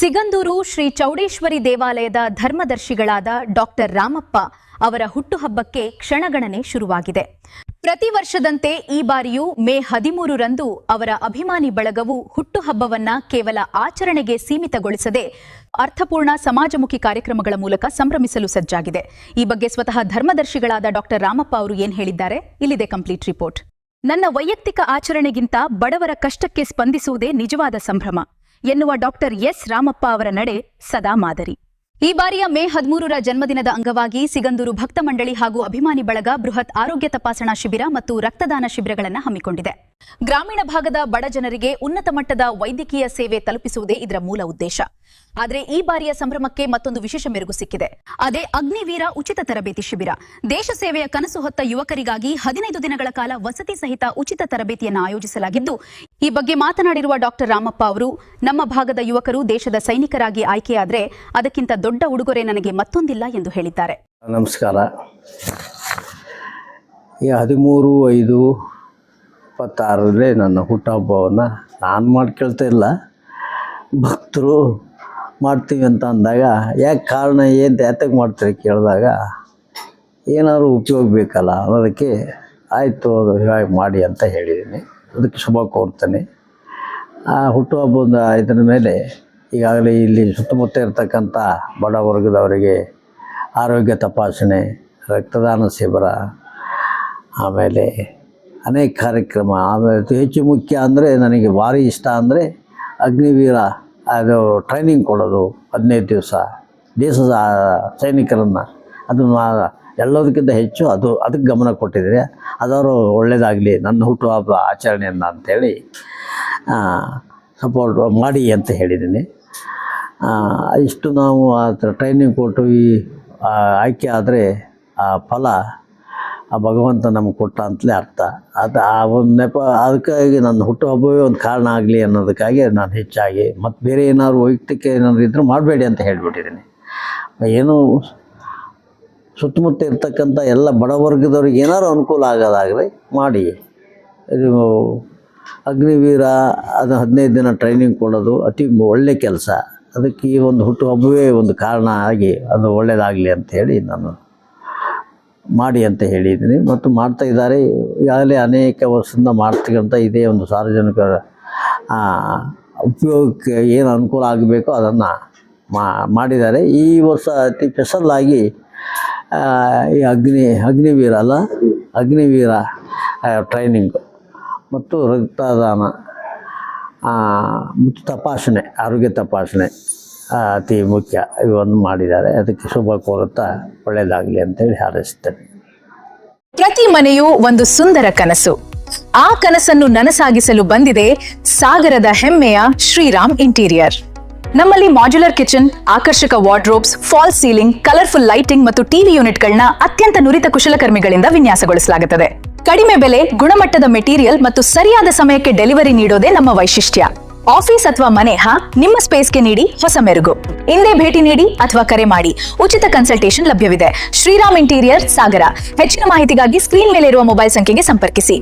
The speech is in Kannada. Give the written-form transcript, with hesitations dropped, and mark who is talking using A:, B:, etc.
A: ಸಿಗಂದೂರು ಶ್ರೀ ಚೌಡೇಶ್ವರಿ ದೇವಾಲಯದ ಧರ್ಮದರ್ಶಿಗಳಾದ ಡಾಕ್ಟರ್ ರಾಮಪ್ಪ ಅವರ ಹುಟ್ಟುಹಬ್ಬಕ್ಕೆ ಕ್ಷಣಗಣನೆ ಶುರುವಾಗಿದೆ. ಪ್ರತಿ ವರ್ಷದಂತೆ ಈ ಬಾರಿಯೂ ಮೇ 13ರಂದು ಅವರ ಅಭಿಮಾನಿ ಬಳಗವು ಹುಟ್ಟುಹಬ್ಬವನ್ನ ಕೇವಲ ಆಚರಣೆಗೆ ಸೀಮಿತಗೊಳಿಸದೆ ಅರ್ಥಪೂರ್ಣ ಸಮಾಜಮುಖಿ ಕಾರ್ಯಕ್ರಮಗಳ ಮೂಲಕ ಸಂಭ್ರಮಿಸಲು ಸಜ್ಜಾಗಿದೆ. ಈ ಬಗ್ಗೆ ಸ್ವತಃ ಧರ್ಮದರ್ಶಿಗಳಾದ ಡಾಕ್ಟರ್ ರಾಮಪ್ಪ ಅವರು ಏನ್ ಹೇಳಿದ್ದಾರೆ, ಇಲ್ಲಿದೆ ಕಂಪ್ಲೀಟ್ ರಿಪೋರ್ಟ್. ನನ್ನ ವೈಯಕ್ತಿಕ ಆಚರಣೆಗಿಂತ ಬಡವರ ಕಷ್ಟಕ್ಕೆ ಸ್ಪಂದಿಸುವುದೇ ನಿಜವಾದ ಸಂಭ್ರಮ ಎನ್ನುವ ಡಾಕ್ಟರ್ ಎಸ್ ರಾಮಪ್ಪ ಅವರ ನಡೆ ಸದಾ ಮಾದರಿ. ಈ ಬಾರಿಯ ಮೇ 13ರ ಜನ್ಮದಿನದ ಅಂಗವಾಗಿ ಸಿಗಂದೂರು ಭಕ್ತ ಮಂಡಳಿ ಹಾಗೂ ಅಭಿಮಾನಿ ಬಳಗ ಬೃಹತ್ ಆರೋಗ್ಯ ತಪಾಸಣಾ ಶಿಬಿರ ಮತ್ತು ರಕ್ತದಾನ ಶಿಬಿರಗಳನ್ನು ಹಮ್ಮಿಕೊಂಡಿದೆ. ಗ್ರಾಮೀಣ ಭಾಗದ ಬಡ ಜನರಿಗೆ ಉನ್ನತ ಮಟ್ಟದ ವೈದ್ಯಕೀಯ ಸೇವೆ ತಲುಪಿಸುವುದೇ ಇದರ ಮೂಲ ಉದ್ದೇಶ. ಆದರೆ ಈ ಬಾರಿಯ ಸಂಭ್ರಮಕ್ಕೆ ಮತ್ತೊಂದು ವಿಶೇಷ ಮೆರುಗು ಸಿಕ್ಕಿದೆ. ಅದೇ ಅಗ್ನಿವೀರ ಉಚಿತ ತರಬೇತಿ ಶಿಬಿರ. ದೇಶ ಸೇವೆಯ ಕನಸು ಹೊತ್ತ ಯುವಕರಿಗಾಗಿ 15 ದಿನಗಳ ಕಾಲ ವಸತಿ ಸಹಿತ ಉಚಿತ ತರಬೇತಿಯನ್ನು ಆಯೋಜಿಸಲಾಗಿದ್ದು, ಈ ಬಗ್ಗೆ ಮಾತನಾಡಿರುವ ಡಾಕ್ಟರ್ ರಾಮಪ್ಪ ಅವರು, ನಮ್ಮ ಭಾಗದ ಯುವಕರು ದೇಶದ ಸೈನಿಕರಾಗಿ ಆಯ್ಕೆಯಾದರೆ ಅದಕ್ಕಿಂತ ದೊಡ್ಡ ಉಡುಗೊರೆ ನನಗೆ ಮತ್ತೊಂದಿಲ್ಲ ಎಂದು ಹೇಳಿದ್ದಾರೆ.
B: ನಮಸ್ಕಾರ. ಈ 13/5/26 ನನ್ನ ಹುಟ್ಟುಹಬ್ಬವನ್ನು ನಾನು ಮಾಡ್ಕೊಳ್ತಾ ಇಲ್ಲ, ಭಕ್ತರು ಮಾಡ್ತೀವಿ ಅಂತ ಅಂದಾಗ ಯಾಕೆ ಕಾರಣ ಏನು ಯಾತಕ್ಕೆ ಮಾಡ್ತಾರೆ ಕೇಳಿದಾಗ ಏನಾದರೂ ಉಪಯೋಗ ಬೇಕಲ್ಲ ಅನ್ನೋದಕ್ಕೆ ಆಯಿತು ಅದು ಇವಾಗ ಮಾಡಿ ಅಂತ ಹೇಳಿದ್ದೀನಿ. ಅದಕ್ಕೆ ಶುಭ ಕೋರ್ತೇನೆ. ಆ ಹುಟ್ಟುಹಬ್ಬದ ಇದರ ಮೇಲೆ ಈಗಾಗಲೇ ಇಲ್ಲಿ ಸುತ್ತಮುತ್ತ ಇರತಕ್ಕಂಥ ಬಡ ವರ್ಗದವರಿಗೆ ಆರೋಗ್ಯ ತಪಾಸಣೆ, ರಕ್ತದಾನ ಶಿಬಿರ, ಆಮೇಲೆ ಅನೇಕ ಕಾರ್ಯಕ್ರಮ. ಆಮೇಲೆ ಹೆಚ್ಚು ಮುಖ್ಯ ಅಂದರೆ ನನಗೆ ಭಾರಿ ಇಷ್ಟ ಅಂದರೆ ಅಗ್ನಿವೀರ ಅದು ಟ್ರೈನಿಂಗ್ ಕೊಡೋದು 15 ದಿವಸ ದೇಶದ ಸೈನಿಕರನ್ನು, ಅದನ್ನು ಎಲ್ಲದಕ್ಕಿಂತ ಹೆಚ್ಚು ಅದಕ್ಕೆ ಗಮನ ಕೊಟ್ಟಿದ್ದಾರೆ. ಅದವರು ಒಳ್ಳೆಯದಾಗಲಿ ನನ್ನ ಹುಟ್ಟುಹಬ್ಬ ಆಚರಣೆಯನ್ನು ಅಂಥೇಳಿ ಸಪೋರ್ಟ್ ಮಾಡಿ ಅಂತ ಹೇಳಿದ್ದೀನಿ. ಇಷ್ಟು ನಾವು ಆ ಟ್ರೈನಿಂಗ್ ಕೊಟ್ಟು ಈ ಆಯ್ಕೆ ಆದರೆ ಆ ಫಲ ಆ ಭಗವಂತ ನಮಗೆ ಕೊಟ್ಟ ಅಂತಲೇ ಅರ್ಥ. ಅದು ಆ ಒಂದು ನೆಪ, ಅದಕ್ಕಾಗಿ ನನ್ನ ಹುಟ್ಟುಹಬ್ಬವೇ ಒಂದು ಕಾರಣ ಆಗಲಿ ಅನ್ನೋದಕ್ಕಾಗಿ ನಾನು ಹೆಚ್ಚಾಗಿ ಮತ್ತು ಬೇರೆ ಏನಾದ್ರು ವೈಯಕ್ತಿಕ ಏನಾದ್ರು ಇದ್ದರೂ ಮಾಡಬೇಡಿ ಅಂತ ಹೇಳಿಬಿಟ್ಟಿದ್ದೀನಿ. ಏನು ಸುತ್ತಮುತ್ತ ಇರ್ತಕ್ಕಂಥ ಎಲ್ಲ ಬಡವರ್ಗದವ್ರಿಗೆ ಏನಾದ್ರು ಅನುಕೂಲ ಆಗೋದಾದರೆ ಮಾಡಿ. ಇದು ಅಗ್ನಿವೀರ ಅದು 15 ದಿನ ಟ್ರೈನಿಂಗ್ ಕೊಡೋದು ಅತಿ ಒಳ್ಳೆಯ ಕೆಲಸ. ಅದಕ್ಕೆ ಈ ಒಂದು ಹುಟ್ಟುಹಬ್ಬವೇ ಒಂದು ಕಾರಣ ಆಗಿ ಅದು ಒಳ್ಳೆಯದಾಗಲಿ ಅಂಥೇಳಿ ನಾನು ಮಾಡಿ ಅಂತ ಹೇಳಿದ್ದೀನಿ ಮತ್ತು ಮಾಡ್ತಾಯಿದ್ದಾರೆ. ಈಗಾಗಲೇ ಅನೇಕ ವರ್ಷದಿಂದ ಮಾಡ್ತಕ್ಕಂಥ ಇದೇ ಒಂದು ಸಾರ್ವಜನಿಕರ ಉಪಯೋಗಕ್ಕೆ ಏನು ಅನುಕೂಲ ಆಗಬೇಕೋ ಅದನ್ನು ಮಾಡಿದ್ದಾರೆ. ಈ ವರ್ಷ ಅತಿ ಸ್ಪೆಷಲ್ಲಾಗಿ ಈ ಅಗ್ನಿವೀರ ಟ್ರೈನಿಂಗು ಮತ್ತು ರಕ್ತದಾನ ಮತ್ತು ತಪಾಸಣೆ, ಆರೋಗ್ಯ ತಪಾಸಣೆ ಅತಿ ಮುಖ್ಯ. ಇವನ್ನು ಮಾಡಿದ್ದಾರೆ. ಅದಕ್ಕೆ ಶುಭ ಕೋರುತ್ತಾ ಒಳ್ಳೆಯದಾಗಲಿ ಅಂತೇಳಿ ಹಾರೈಸ್ತೇನೆ.
A: ಪ್ರತಿ ಮನೆಯೂ ಒಂದು ಸುಂದರ ಕನಸು. ಆ ಕನಸನ್ನು ನನಸಾಗಿಸಲು ಬಂದಿದೆ ಸಾಗರದ ಹೆಮ್ಮೆಯ ಶ್ರೀರಾಮ್ ಇಂಟೀರಿಯರ್. ನಮ್ಮಲ್ಲಿ ಮಾಡ್ಯುಲರ್ ಕಿಚನ್, ಆಕರ್ಷಕ wardrobes, fall ceiling, colourful lighting ಮತ್ತು ಟಿವಿ ಯೂನಿಟ್ಗಳನ್ನ ಅತ್ಯಂತ ನುರಿತ ಕುಶಲಕರ್ಮಿಗಳಿಂದ ವಿನ್ಯಾಸಗೊಳಿಸಲಾಗುತ್ತದೆ. ಕಡಿಮೆ ಬೆಲೆ, ಗುಣಮಟ್ಟದ ಮೆಟೀರಿಯಲ್ ಮತ್ತು ಸರಿಯಾದ ಸಮಯಕ್ಕೆ ಡೆಲಿವರಿ ನೀಡೋದೇ ನಮ್ಮ ವೈಶಿಷ್ಟ್ಯ. ಆಫೀಸ್ ಅಥವಾ ಮನೆ ನಿಮ್ಮ ಸ್ಪೇಸ್ಗೆ ನೀಡಿ ಹೊಸ ಮೆರುಗು. ಇಂದೇ ಭೇಟಿ ನೀಡಿ ಅಥವಾ ಕರೆ ಮಾಡಿ. ಉಚಿತ ಕನ್ಸಲ್ಟೇಷನ್ ಲಭ್ಯವಿದೆ. ಶ್ರೀರಾಮ್ ಇಂಟೀರಿಯರ್, ಸಾಗರ. ಹೆಚ್ಚಿನ ಮಾಹಿತಿಗಾಗಿ ಸ್ಕ್ರೀನ್ ಮೇಲೆ ಇರುವ ಮೊಬೈಲ್ ಸಂಖ್ಯೆಗೆ ಸಂಪರ್ಕಿಸಿ.